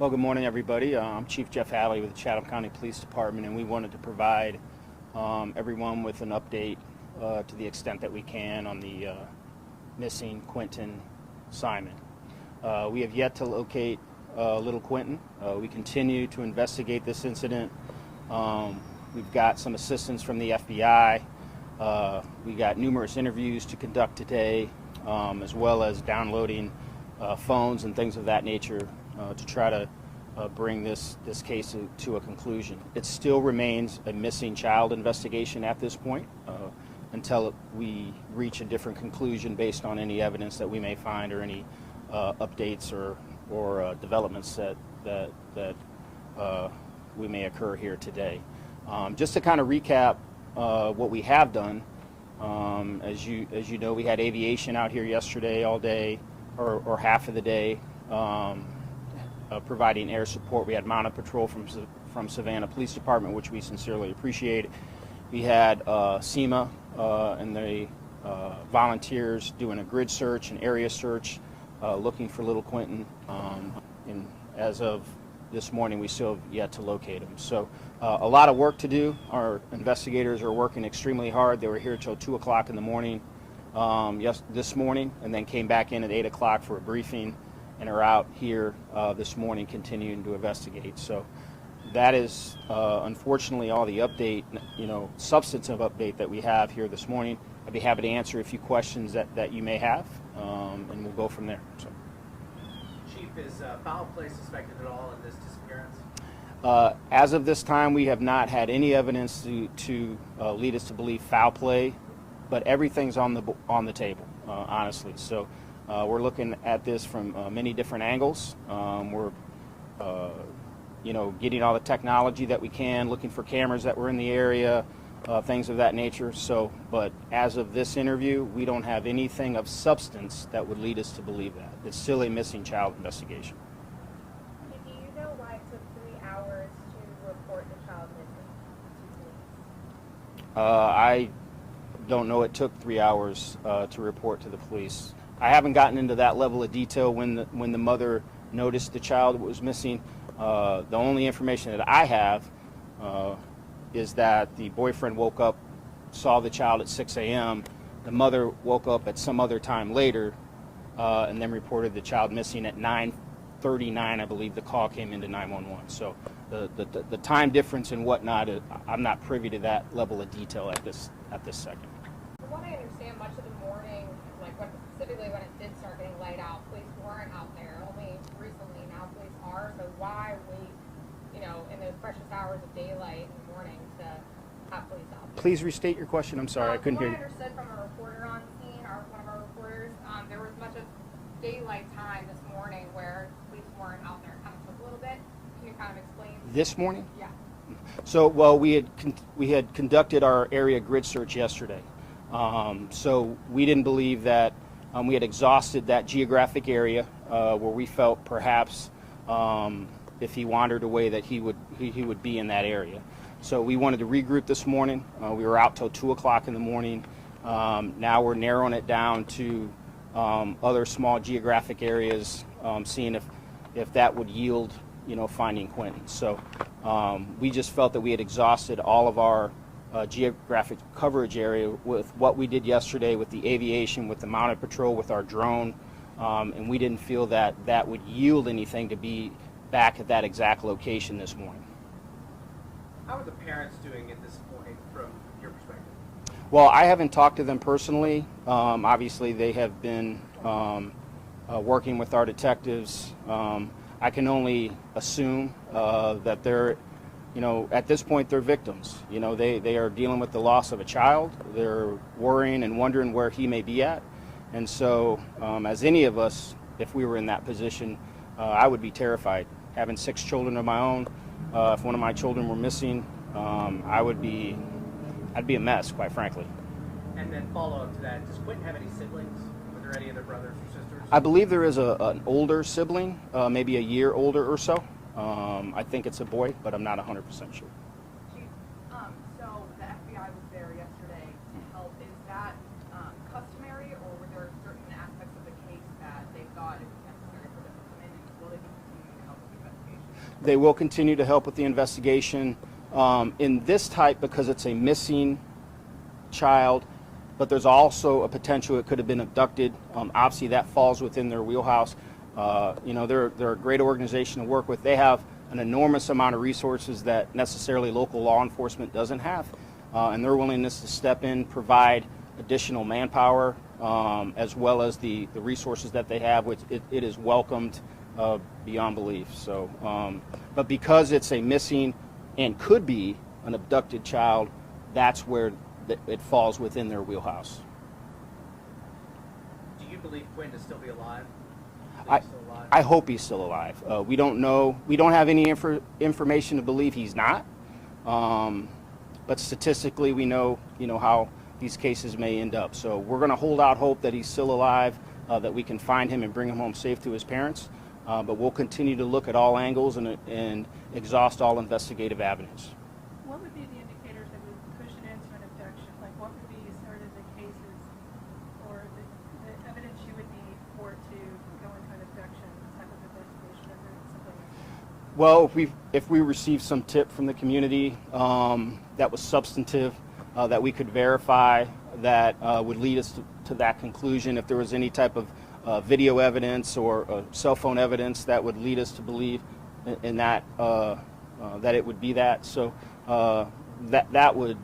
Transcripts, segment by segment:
Well, good morning, everybody. I'm Chief Jeff Hadley with the Chatham County Police Department, and we wanted to provide everyone with an update to the extent that we can on the missing Quinton Simon. We have yet to locate little Quinton. We continue to investigate this incident. We've got some assistance from the FBI. We got numerous interviews to conduct today, as well as downloading phones and things of that nature to try to bring this case to a conclusion. It still remains a missing child investigation at this point until we reach a different conclusion based on any evidence that we may find or any updates or developments that we may occur here today. Just to kind of recap what we have done, as you know, we had aviation out here yesterday all day, or half of the day, providing air support. We had mounted patrol from Savannah Police Department, which we sincerely appreciate. We had SEMA and the volunteers doing a grid search, an area search, looking for little Quinton. And as of this morning, we still have yet to locate him. So a lot of work to do. Our investigators are working extremely hard. They were here till 2 o'clock in the morning this morning, and then came back in at 8 o'clock for a briefing, and are out here this morning continuing to investigate. So that is unfortunately all the update, substantive update that we have here this morning. I'd be happy to answer a few questions that you may have, and we'll go from there. So. Chief, is foul play suspected at all in this disappearance? As of this time, we have not had any evidence to lead us to believe foul play, but everything's on the table, honestly. So we're looking at this from many different angles. We're getting all the technology that we can, looking for cameras that were in the area, things of that nature. So, but as of this interview, we don't have anything of substance that would lead us to believe that. It's still a missing child investigation. Do you know why it took 3 hours to report the child missing to police? I don't know it took 3 hours to report to the police. I haven't gotten into that level of detail when the mother noticed the child was missing. The only information that I have is that the boyfriend woke up, saw the child at 6 a.m. The mother woke up at some other time later and then reported the child missing at 9:39, I believe the call came into 911. So the time difference and whatnot, I'm not privy to that level of detail at this second. From what I understand, much of the morning, specifically when it did start getting light out, police weren't out there. Only recently now police are. So why wait, in those precious hours of daylight in the morning to have police out there? Please restate your question. I'm sorry, I couldn't hear you. What I understood from a reporter on scene, or one of our reporters, there was much of daylight time this morning where police weren't out there. Kind of took a little bit. Can you kind of explain? This morning? Yeah. So, well, we had conducted our area grid search yesterday. So we didn't believe that we had exhausted that geographic area where we felt perhaps if he wandered away that he would be in that area. So we wanted to regroup this morning. We were out till 2 o'clock in the morning. Now we're narrowing it down to other small geographic areas, seeing if that would yield, finding Quinton. So we just felt that we had exhausted all of our geographic coverage area with what we did yesterday with the aviation, with the mounted patrol, with our drone, and we didn't feel that that would yield anything to be back at that exact location this morning. How are the parents doing at this point from your perspective? Well, I haven't talked to them personally. Obviously, they have been working with our detectives. I can only assume that they're, at this point, they're victims. They are dealing with the loss of a child. They're worrying and wondering where he may be at. And so, as any of us, if we were in that position, I would be terrified. Having 6 children of my own, if one of my children were missing, I'd be a mess, quite frankly. And then follow up to that, does Quinton have any siblings? Were there any other brothers or sisters? I believe there is an older sibling, maybe a year older or so. I think it's a boy, but I'm not 100% sure. Chief, so the FBI was there yesterday to help. Is that customary, or were there certain aspects of the case that they thought it was necessary for them to come in, and will they be continuing to help with the investigation? They will continue to help with the investigation. In this type, because it's a missing child, but there's also a potential it could have been abducted. Obviously, that falls within their wheelhouse. They're a great organization to work with. They have an enormous amount of resources that necessarily local law enforcement doesn't have, and their willingness to step in, provide additional manpower, as well as the resources that they have, which it is welcomed beyond belief. So, but because it's a missing and could be an abducted child, that's where it falls within their wheelhouse. Do you believe Quinton to still be alive? I hope he's still alive. We don't know. We don't have any information to believe he's not. But statistically, we know how these cases may end up. So we're going to hold out hope that he's still alive, that we can find him and bring him home safe to his parents. But we'll continue to look at all angles and exhaust all investigative avenues. What would be the indicators that would push it into an abduction? Like, what would be sort of the cases or the evidence you would need for it to go into an abduction type of investigation or something like that? Well, if we received some tip from the community that was substantive, that we could verify, that would lead us to that conclusion. If there was any type of video evidence or cell phone evidence that would lead us to believe in that that it would be that. So that would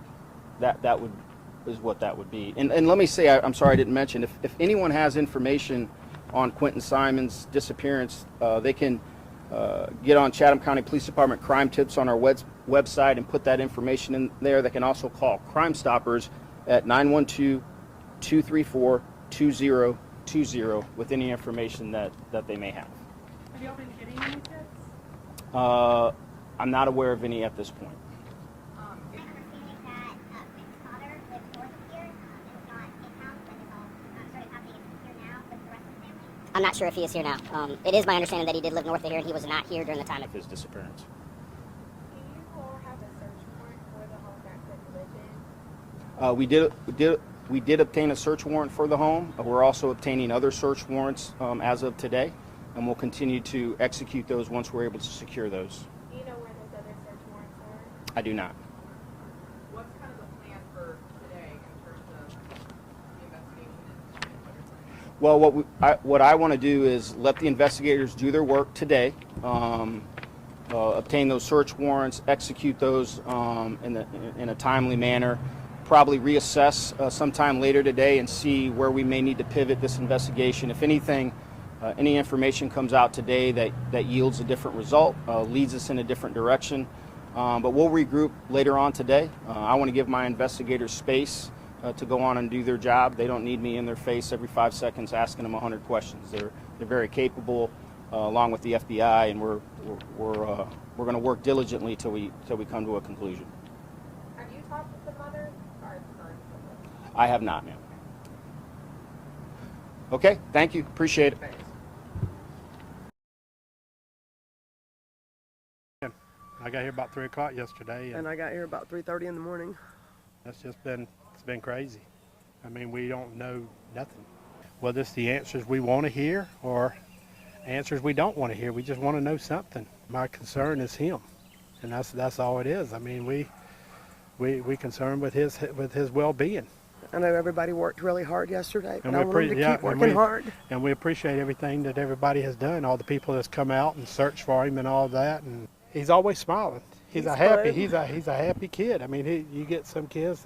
is what that would be. And let me say, I'm sorry I didn't mention, if anyone has information on Quinton Simon's disappearance, they can get on Chatham County Police Department Crime Tips on our website and put that information in there. They can also call Crime Stoppers at 912-234-2020 with any information that they may have. Have y'all been getting any tips? I'm not aware of any at this point. I'm not sure if he is here now. It is my understanding that he did live north of here and he was not here during the time of His disappearance. Do you all have a search warrant for the home that Quinton lived in? We did obtain a search warrant for the home. We're also obtaining other search warrants as of today, and we'll continue to execute those once we're able to secure those. Do you know where those other search warrants are? I do not. What's kind of the plan for today in terms of the investigation and Well, what I want to do is let the investigators do their work today, obtain those search warrants, execute those in a timely manner, probably reassess sometime later today and see where we may need to pivot this investigation. If anything, any information comes out today that yields a different result, leads us in a different direction. But we'll regroup later on today. I want to give my investigators space to go on and do their job. They don't need me in their face every 5 seconds asking them 100 questions. They're very capable, along with the FBI, and we're going to work diligently till we come to a conclusion. Have you talked with the mother? I have not, ma'am. Okay, thank you. Appreciate it. Thanks. I got here about 3 o'clock yesterday, And I got here about 3:30 in the morning. it's been crazy. I mean, we don't know nothing. Whether it's the answers we want to hear or answers we don't want to hear, we just want to know something. My concern is him, and that's all it is. I mean, we concerned with his well-being. I know everybody worked really hard yesterday, but And I want them to keep working hard. And we appreciate everything that everybody has done, all the people that's come out and searched for him and all that. And he's always smiling. He's a happy kid. I mean, you get some kids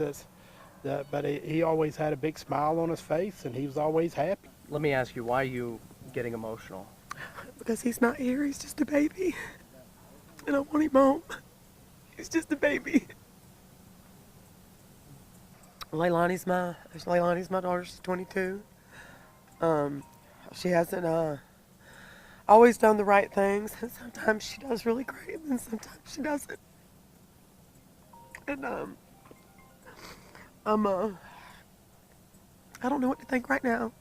but he always had a big smile on his face, and he was always happy. Let me ask you, why are you getting emotional? Because he's not here, he's just a baby. And I want him home. He's just a baby. Leilani's my daughter, she's 22. She hasn't always done the right things, and sometimes she does really great, and sometimes she doesn't. And I don't know what to think right now.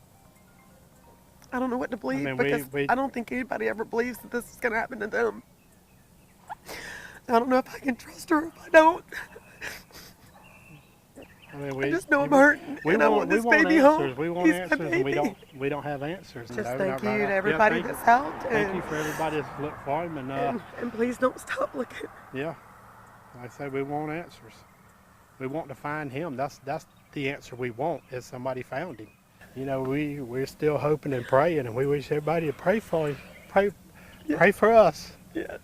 I don't know what to believe, because I don't think anybody ever believes that this is going to happen to them. I don't know if I can trust her or if I don't. I mean, I just know I'm hurting, and I want this baby home. We want He's answers, my and baby. we don't have answers. Just No, thank not you right to now. everybody Yeah, that's helped. thank you for everybody that's looked for him, And please don't stop looking. yeah, like I say, we want answers. We want to find him. That's the answer we want, is somebody found him. You know, we're still hoping and praying, and we wish everybody to pray for him. Pray for us. Yes.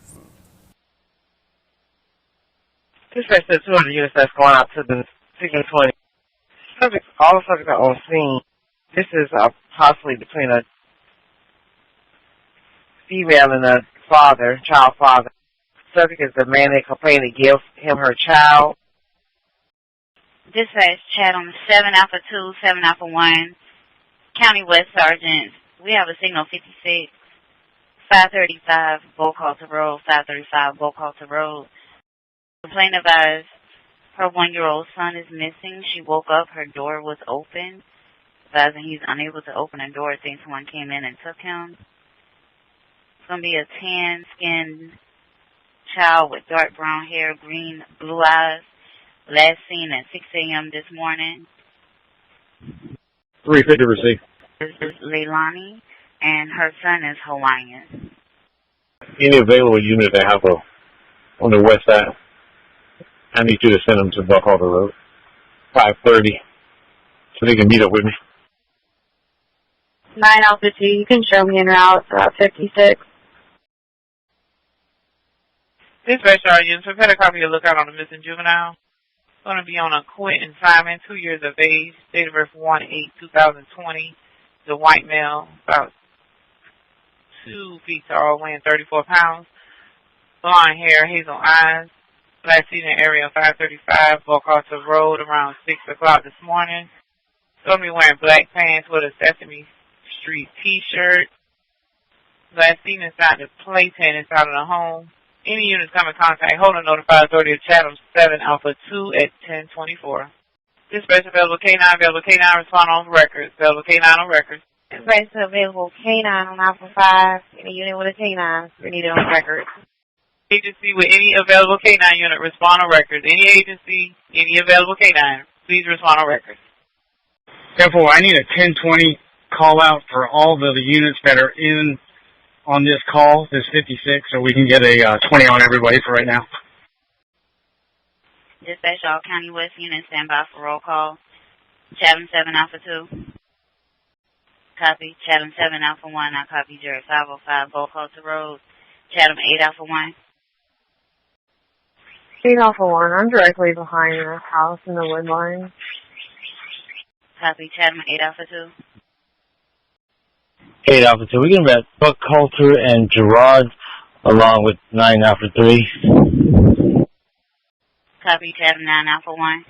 Dispatch said 200 units that's going out to the 620. Subjects, all the subjects are on scene. This is possibly between a female and a child father. Subject is the man that complained to give him her child. Dispatch Chatham 7 Alpha 2, 7 Alpha 1, County West Sergeant. We have a signal 56, 535 Buckhalter Road, 535 Buckhalter Road. Complaint advised her 1-year-old son is missing. She woke up, her door was open. Advising he's unable to open the door. Thinks someone came in and took him. It's going to be a tan-skinned child with dark brown hair, green, blue eyes. Last seen at 6 a.m. this morning. 350 received. This is Leilani, and her son is Hawaiian. Any available unit they have on the west side, I need you to send them to Buckhalter Road, 530, so they can meet up with me. 9 Alpha 2, you can show me en route, 56. Dispatch Sergeant, so I've had a copy of Lookout on the Missing Juvenile. It's going to be on a Quinton Simon, 2 years of age, date of birth 1/8/2020. The white male, about 2 feet tall, weighing 34 pounds. Blonde hair, hazel eyes. Last seen in area 535 Buckhalter Road around 6 o'clock this morning. Going to be wearing black pants with a Sesame Street t-shirt. Last seen inside the playpen inside of the home. Any units come in contact, hold and notify authority of Chatham 7 Alpha 2 at 1024. Dispatch available K9, respond on records. Available K9 on records. Dispatch available K9 on Alpha 5. Any unit with a K9, we need it on record. Agency with any available K9 unit, respond on records. Any agency, any available K9, please respond on records. Therefore, I need a 1020 call out for all the units that are in on this call, this 56, so we can get a 20 on everybody for right now. Dispatch all County West units stand by for roll call. Chatham 7 Alpha 2. Copy. Chatham 7 Alpha 1. I copy Jerry 505 Buckhalter Road. Chatham 8 Alpha 1. 8 Alpha 1. I'm directly behind the house in the wood line. Copy. Chatham 8 Alpha 2. 8 Alpha 2. We're going to be at Buckhalter and Gerard, along with 9 Alpha 3. Copy. Chatham 9 Alpha 1.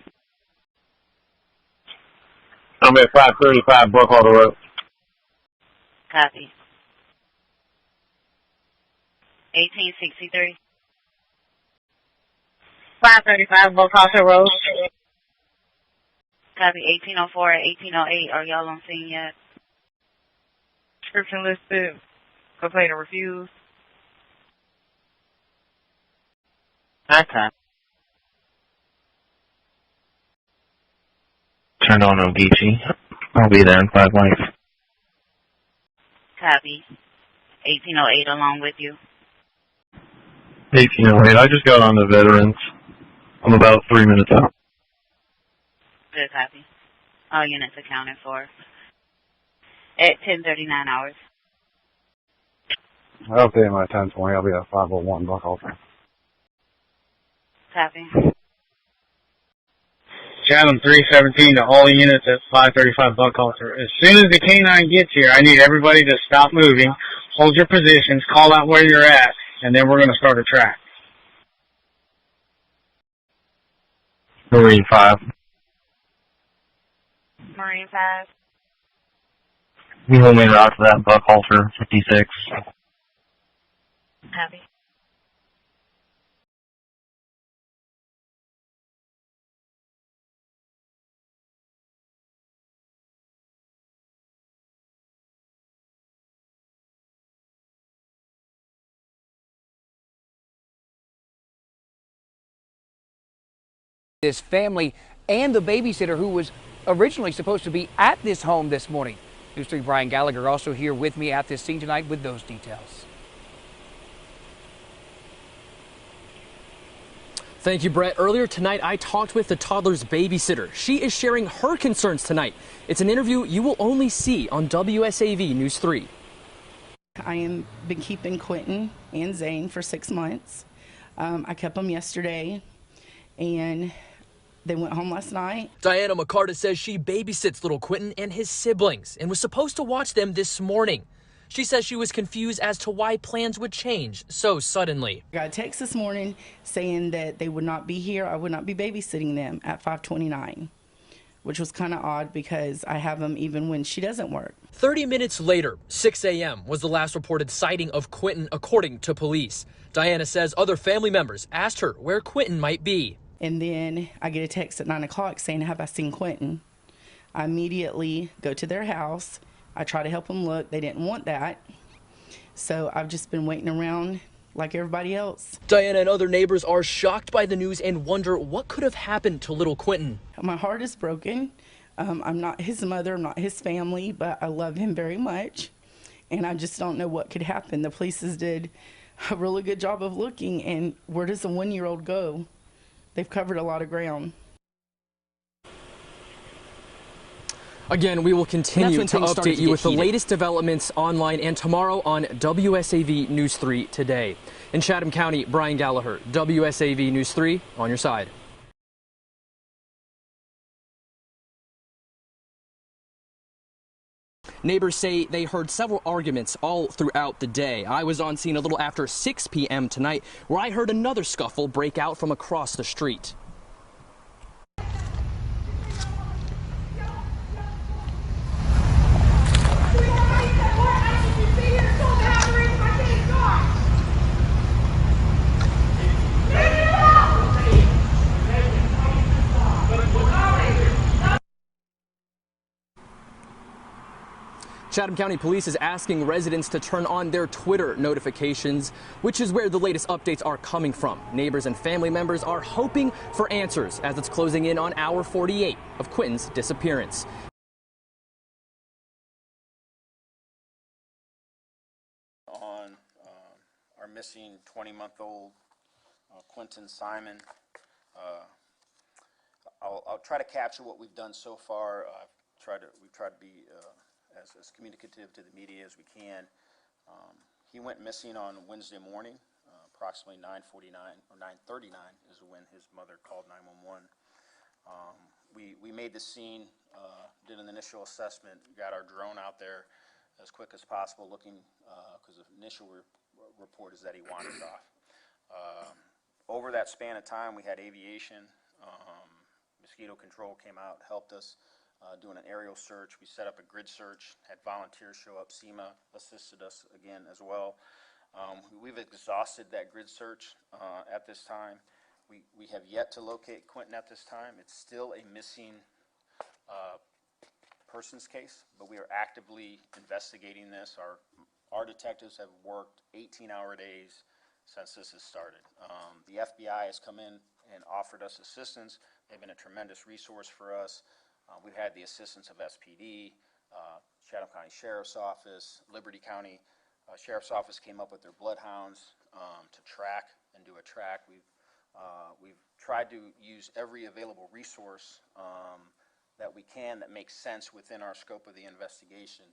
I'm at 535 Buckhalter Road. Copy. 1863. 535 Buckhalter Road. Copy. 1804 and 1808. Are y'all on scene yet? Description listed. Complaint refused. Okay. Turned on Ogeechee. I'll be there in 5 minutes. Copy. 1808 along with you. 1808. I just got on the veterans. I'm about 3 minutes out. Good copy. All units accounted for. At 10:39 hours. I'll be in my 1020. I'll be at 501 Buckhalter. Copy. Chatham 317 to all units at 535 Buckhalter. As soon as the K9 gets here, I need everybody to stop moving, hold your positions, call out where you're at, and then we're going to start a track. Marine 5. Marine 5. We will make it out to that Buckhalter 56. Copy. This family and the babysitter who was originally supposed to be at this home this morning. News 3 Brian Gallagher also here with me at this scene tonight with those details. Thank you, Brett. Earlier tonight, I talked with the toddler's babysitter. She is sharing her concerns tonight. It's an interview you will only see on WSAV News 3. I am been keeping Quinton and Zane for 6 months. I kept them yesterday, and they went home last night. Diana McCarta says she babysits little Quinton and his siblings and was supposed to watch them this morning. She says she was confused as to why plans would change so suddenly. I got a text this morning saying that they would not be here. I would not be babysitting them at 5:29, which was kind of odd because I have them even when she doesn't work. 30 minutes later, 6 a.m. was the last reported sighting of Quinton, according to police. Diana says other family members asked her where Quinton might be. And then I get a text at 9 o'clock saying, have I seen Quinton? I immediately go to their house. I try to help them look. They didn't want that. So I've just been waiting around like everybody else. Diana and other neighbors are shocked by the news and wonder what could have happened to little Quinton. My heart is broken. I'm not his mother, I'm not his family, but I love him very much. And I just don't know what could happen. The police did a really good job of looking, and where does a 1-year-old go? They've covered a lot of ground. Again, we will continue to update you with the latest developments online and tomorrow on WSAV News 3 Today. In Chatham County, Brian Gallagher, WSAV News 3, on your side. Neighbors say they heard several arguments all throughout the day. I was on scene a little after 6 p.m. tonight, where I heard another scuffle break out from across the street. Chatham County Police is asking residents to turn on their Twitter notifications, which is where the latest updates are coming from. Neighbors and family members are hoping for answers as it's closing in on hour 48 of Quinton's disappearance. On our missing 20-month-old Quinton Simon. I'll try to capture what we've done so far. We've tried to be as communicative to the media as we can. He went missing on Wednesday morning, approximately 9:49 or 9:39 is when his mother called 911. We made the scene, did an initial assessment, got our drone out there as quick as possible, looking because the initial report is that he wandered off. Over that span of time, we had aviation, mosquito control came out, helped us. Doing an aerial search. We set up a grid search, had volunteers show up. SEMA assisted us again as well. We've exhausted that grid search at this time. We have yet to locate Quinton at this time. It's still a missing persons case, but we are actively investigating this. Our detectives have worked 18-hour days since this has started. The FBI has come in and offered us assistance. They've been a tremendous resource for us. We've had the assistance of SPD, Chatham County Sheriff's Office, Liberty County Sheriff's Office came up with their bloodhounds to track and do a track. We've tried to use every available resource that we can that makes sense within our scope of the investigation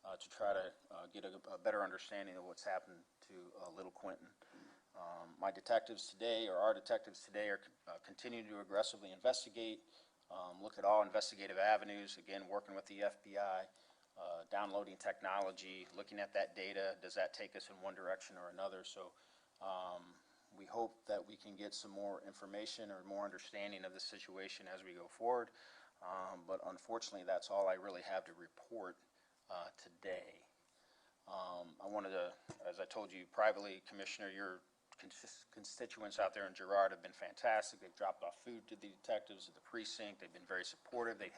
to try to get a better understanding of what's happened to little Quinton. My detectives today, or our detectives today, are continuing to aggressively investigate. Look at all investigative avenues, again, working with the FBI, downloading technology, looking at that data. Does that take us in one direction or another? So we hope that we can get some more information or more understanding of the situation as we go forward. But unfortunately, that's all I really have to report today. I wanted to, as I told you privately, Commissioner, your constituents out there in Girard have been fantastic. They've dropped off food to the detectives at the precinct. They've been very supportive. They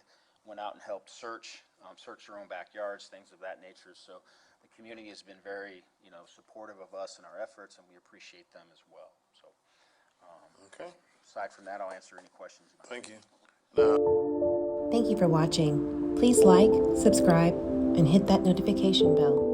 went out and helped search their own backyards, things of that nature. So the community has been very, supportive of us and our efforts, and we appreciate them as well. So, okay. Aside from that, I'll answer any questions. Thank you. Thank you for watching. Please like, subscribe, and hit that notification bell.